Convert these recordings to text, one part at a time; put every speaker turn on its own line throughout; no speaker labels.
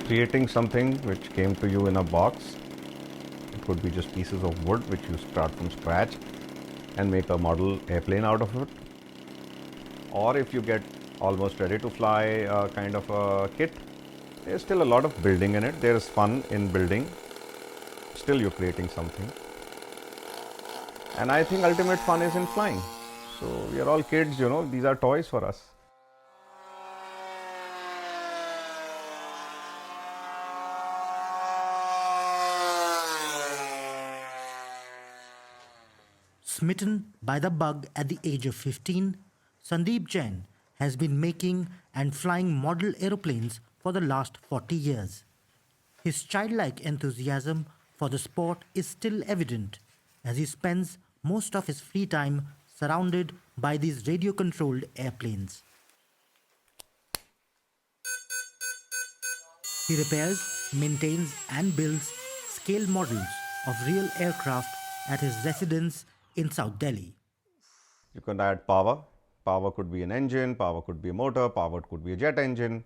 creating something which came to you in a box. It could be just pieces of wood which you start from scratch and make a model airplane out of it. Or if you get almost ready to fly kind of a kit, there's still a lot of building in it. There is fun in building. Still you're creating something. And I think ultimate fun is in flying. So we are all kids, you know, these are toys for us.
Smitten by the bug at the age of 15, Sandeep Jain has been making and flying model aeroplanes for the last 40 years. His childlike enthusiasm for the sport is still evident as he spends most of his free time surrounded by these radio-controlled airplanes. He repairs, maintains and builds scale models of real aircraft at his residence in South Delhi.
You can add power. Power could be an engine, power could be a motor, power could be a jet engine.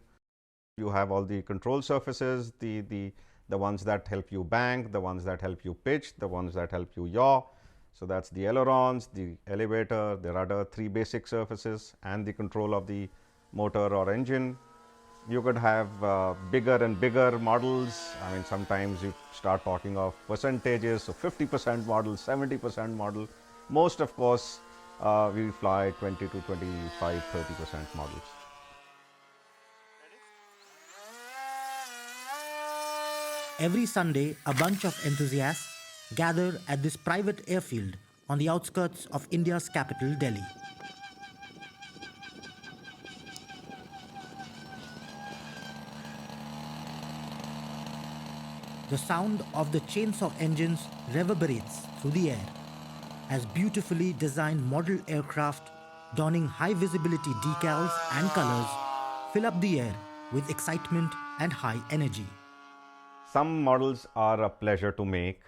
You have all the control surfaces, the ones that help you bank, the ones that help you pitch, the ones that help you yaw. So that's the ailerons, the elevator, the rudder, three basic surfaces, and the control of the motor or engine. You could have bigger and bigger models. I mean, sometimes you start talking of percentages, so 50% model, 70% model. Most, of course, we fly 20 to 25, 30% models.
Every Sunday, a bunch of enthusiasts gather at this private airfield on the outskirts of India's capital, Delhi. The sound of the chainsaw engines reverberates through the air as beautifully designed model aircraft donning high visibility decals and colors fill up the air with excitement and high energy.
Some models are a pleasure to make,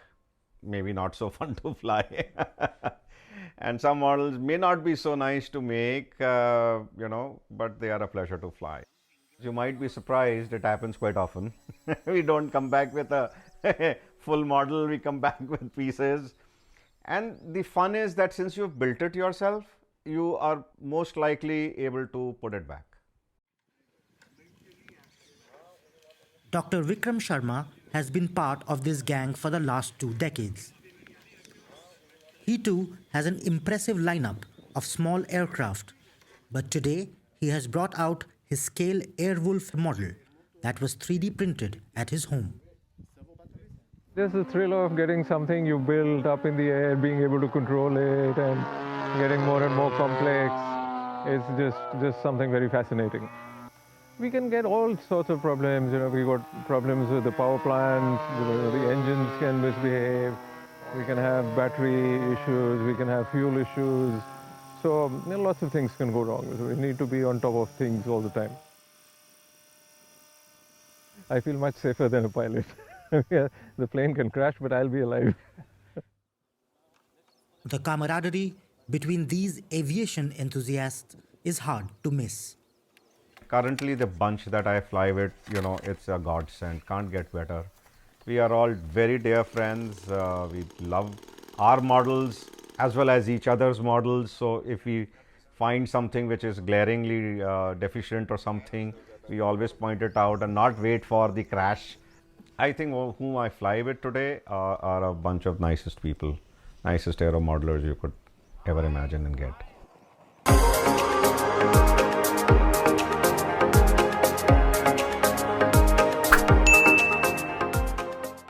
maybe not so fun to fly. And some models may not be so nice to make, but they are a pleasure to fly. You might be surprised, it happens quite often. We don't come back with a full model, we come back with pieces. And the fun is that since you've built it yourself, you are most likely able to put it back.
Dr. Vikram Sharma has been part of this gang for the last 2 decades. He too has an impressive lineup of small aircraft, but today he has brought out his scale Airwolf model that was 3D printed at his home.
There's the thrill of getting something you build up in the air, being able to control it and getting more and more complex. It's just something very fascinating. We can get all sorts of problems. We got problems with the power plant, the engines can misbehave, we can have battery issues, we can have fuel issues. So lots of things can go wrong. So we need to be on top of things all the time. I feel much safer than a pilot. The plane can crash, but I'll be alive.
The camaraderie between these aviation enthusiasts is hard to miss.
Currently, the bunch that I fly with, it's a godsend, can't get better. We are all very dear friends. We love our models as well as each other's models. So if we find something which is glaringly deficient or something, we always point it out and not wait for the crash. I think whom I fly with today are a bunch of nicest people, nicest aero modelers you could ever imagine and get.